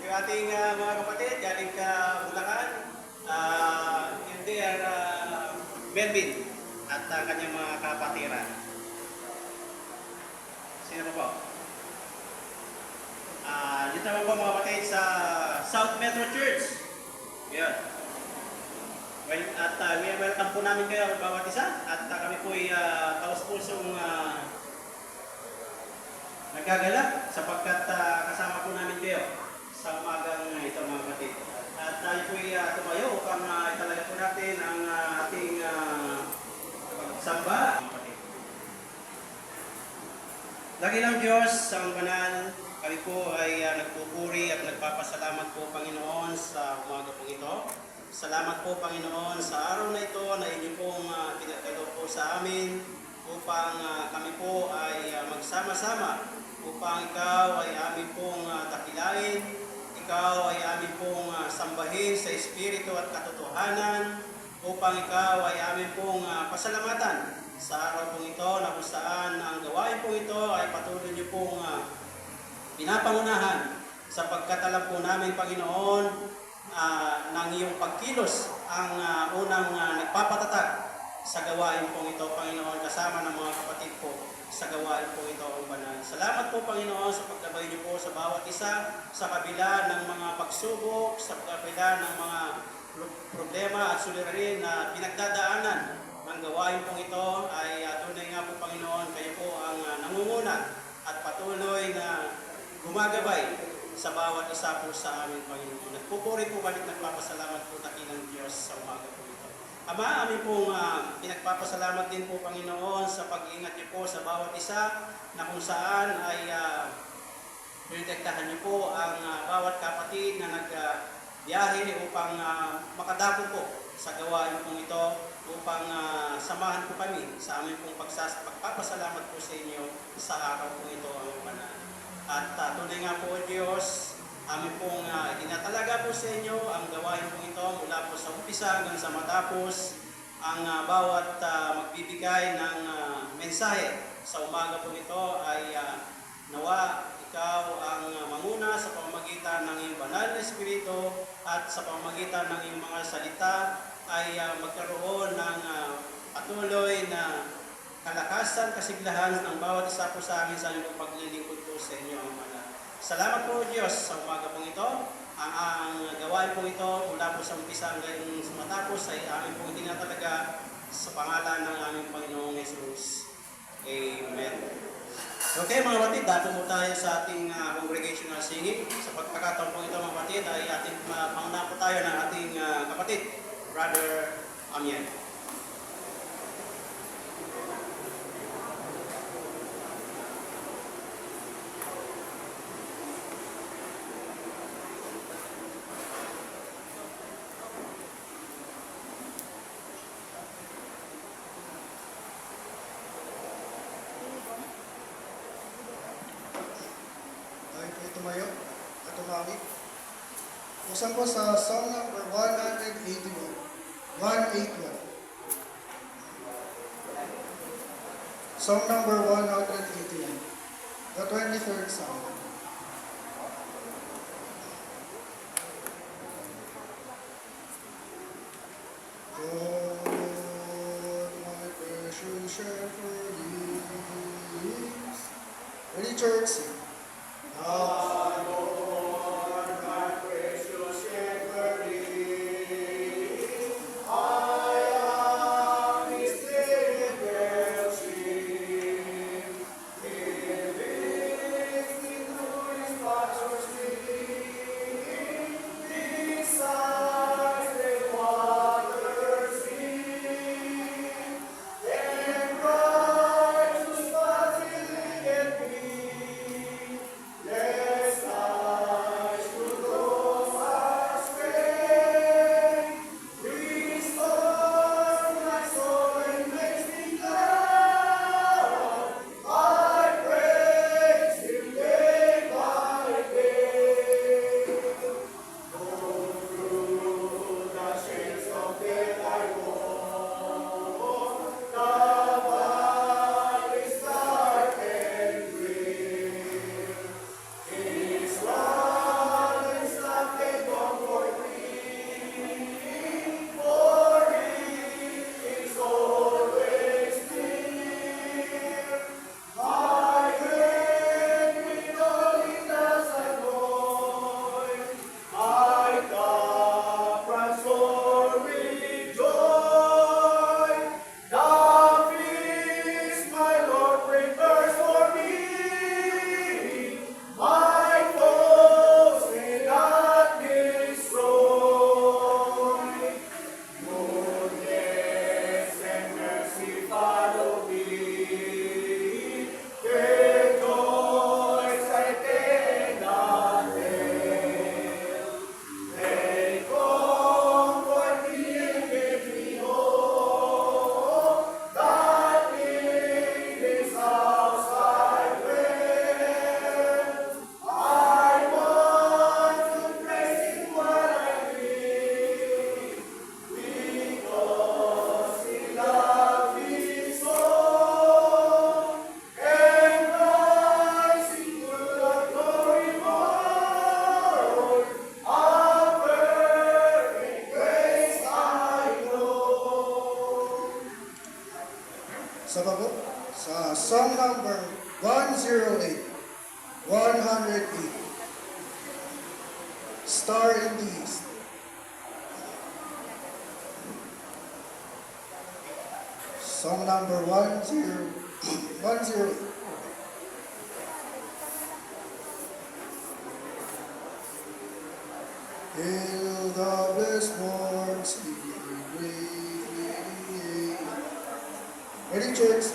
Yung ating mga kapatid, galing ka Bulacan, and they are Melvin at kanyang mga kapatiran. Sino po po? Dito naman po mga kapatid sa South Metro Church. Yan. Well, at welcome po namin kayo bawat isa at kami po ay taos-pusong nagagala sapagkat kasama po namin kayo sa umagang ito mga kapatid. At tayo po ay tumayo upang italaga po natin ang ating pagsamba. Lagi lang Diyos sa banal, kami po ay nagpupuri at nagpapasalamat po Panginoon sa umaga po ito. Salamat po Panginoon sa araw na ito na inyo pong pinagkalo po sa amin upang kami po ay magsama-sama upang ikaw ay amin pong dakilain, ikaw ay amin pong sambahin sa Espiritu at katotohanan, upang ikaw ay amin pong pasalamatan sa araw pong ito na kung saan ang gawain pong ito ay patuloy niyo pong pinapangunahan sapagkat alam po namin Panginoon ng iyong pagkilos ang unang nagpapatatag sa gawain pong ito, Panginoon, kasama ng mga kapatid ko sa gawain pong ito ang banal. Salamat po, Panginoon, sa paggabay niyo po sa bawat isa, sa kabila ng mga pagsubok, sa kabila ng mga problema at suliranin na pinagdadaanan ng gawain pong ito, ay tunay nga po, Panginoon, kayo po ang nangunguna at patuloy na gumagabay sa bawat isa po sa amin, Panginoon. Nagpupuri po kami, nagpapasalamat po dakilang Diyos sa umaga po ito. Ama, amin pong pinagpapasalamat din po, Panginoon, sa pag-iingat niyo po sa bawat isa na kung saan ay protektahan niyo po ang bawat kapatid na nagbiyahe upang makadako po sa gawain pong ito upang samahan po kami sa amin pong pagpapasalamat po sa inyo sa araw po ito ang banal. At tunay nga po Diyos, amin pong itinatalaga po sa inyo ang gawain pong ito mula po sa umpisa hanggang sa matapos ang bawat magbibigay ng mensahe sa umaga po ito ay nawa ikaw ang manguna sa pamamagitan ng iyong banal na Espiritu at sa pamamagitan ng iyong mga salita ay magkaroon ng patuloy na kalakasan, kasiglahan ng bawat isa po sa amin sa inyong paglilingkod po sa inyo ang banal. Salamat po Diyos sa umaga pong ito. Ang gawain pong ito mula po sa umpisa hanggang sa matapos ay amin pong tinatalaga sa pangalan ng aming Panginoong Jesus. Amen. Okay mga kapatid, dato mo tayo sa ating congregational singing. Sa pagkakataon pong ito mga kapatid ay ating mauna po tayo ng ating kapatid, Brother Amien. Tumayo at tumawid. Buksan po sa song number 181. 181. Song number 181. The 23rd Psalm. Lord, my precious shepherd is. Ready, church? Sing. Yeah. 108. Star in the East. Song number 108. Hail the blessed morn, sing great radiate. Ready, church?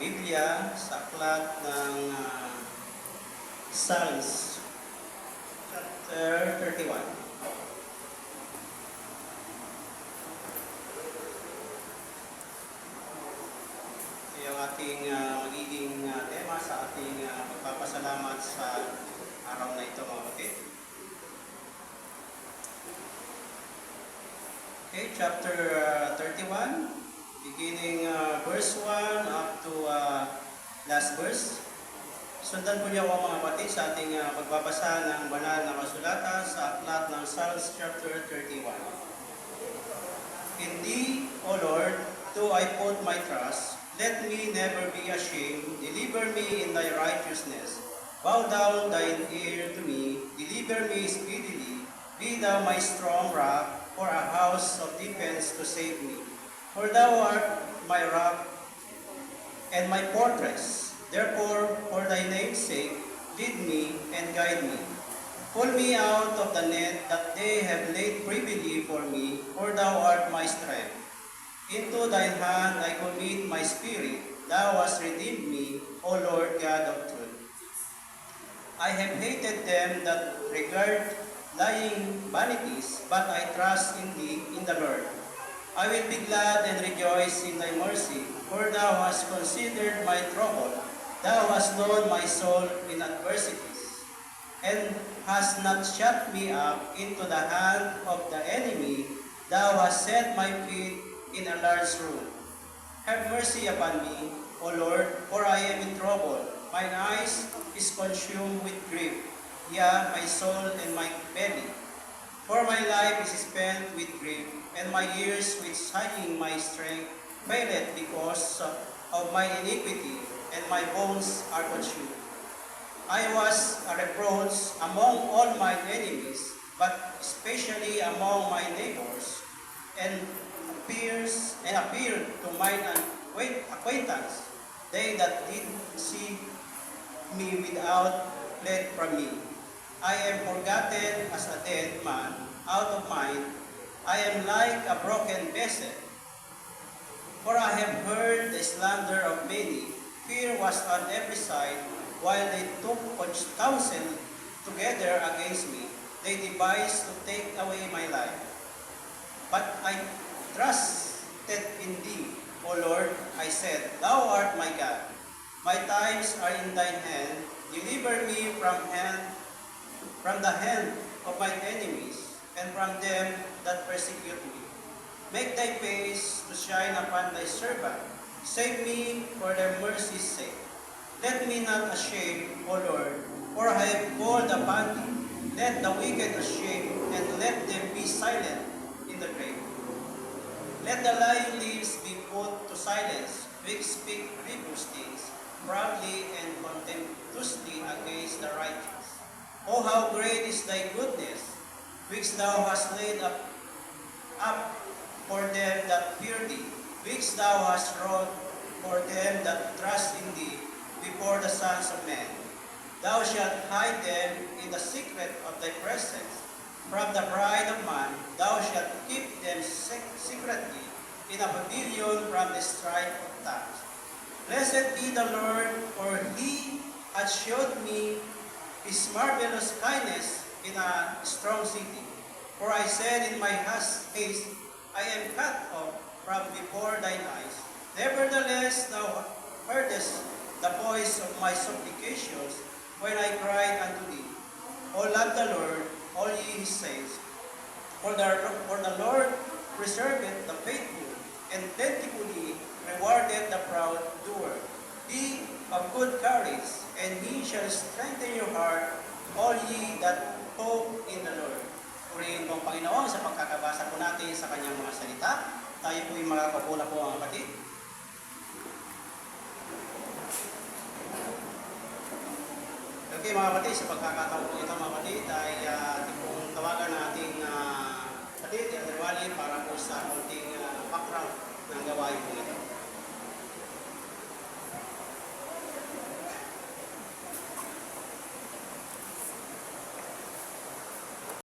Biblia sa aklat ng Psalms, chapter 31. Ito yung ating magiging tema sa ating pagpapasalamat sa araw na ito, mga kapatid. Okay, chapter 31, beginning verse 1 up to last verse. Sundan po niyo ako, mga kapatid, sa ating pagbabasa ng banal na kasulatan sa aklat ng Psalms chapter 31. In Thee, O Lord, do I put my trust. Let me never be ashamed. Deliver me in Thy righteousness. Bow down Thine ear to me. Deliver me speedily. Be Thou my strong rock, for a house of defense to save me. For Thou art my rock and my fortress. Therefore, for Thy name's sake, lead me and guide me. Pull me out of the net that they have laid privily for me, for Thou art my strength. Into Thine hand I commit my spirit. Thou hast redeemed me, O Lord God of truth. I have hated them that regard lying vanities, but I trust in Thee, in the Lord. I will be glad and rejoice in Thy mercy, for Thou hast considered my trouble. Thou hast known my soul in adversities, and hast not shut me up into the hand of the enemy. Thou hast set my feet in a large room. Have mercy upon me, O Lord, for I am in trouble. Mine eyes is consumed with grief, yea, my soul and my belly. For my life is spent with grief, and my years with sighing. My strength faileth because of my iniquity, and my bones are consumed. I was a reproach among all my enemies, but especially among my neighbors, and appeared to mine acquaintance, they that did see me without fled from me. I am forgotten as a dead man, out of mind. I am like a broken vessel. For I have heard the slander of many. Fear was on every side, while they took counsel together against me. They devised to take away my life. But I trusted in Thee, O Lord. I said, Thou art my God. My times are in Thine hand. Deliver me from the hand of my enemies, and from them that persecute me. Make Thy face to shine upon Thy servant. Save me for Thy mercy's sake. Let me not ashame, O Lord, for I have called upon Thee. Let the wicked ashame, and let them be silent in the grave. Let the lying lips be put to silence, which speak grievous things, proudly and contemptuously against the righteous. Oh, how great is Thy goodness, which Thou hast laid up for them that fear Thee, which Thou hast wrought for them that trust in Thee before the sons of men. Thou shalt hide them in the secret of Thy presence. From the pride of man, Thou shalt keep them secretly in a pavilion from the strife of tongues. Blessed be the Lord, for He hath showed me His marvelous kindness in a strong city. For I said in my haste, I am cut off from before Thine eyes. Nevertheless, Thou heardest the voice of my supplications when I cried unto Thee. O love the Lord, all ye His saints. For the Lord preserveth the faithful, and plentifully rewardeth the proud doer. Be of good courage, and He shall strengthen your heart, all ye that hope in the Lord. Purihin po ang Panginoon sa pagkakabasa po natin sa Kanyang mga salita. Tayo po'y makakapula po ang kapatid. Okay mga kapatid, sa pagkakataon po ito mga kapatid, ay pong tawagan na ating kapatid, Andrewali, para po sa konting background ng gawain po ito.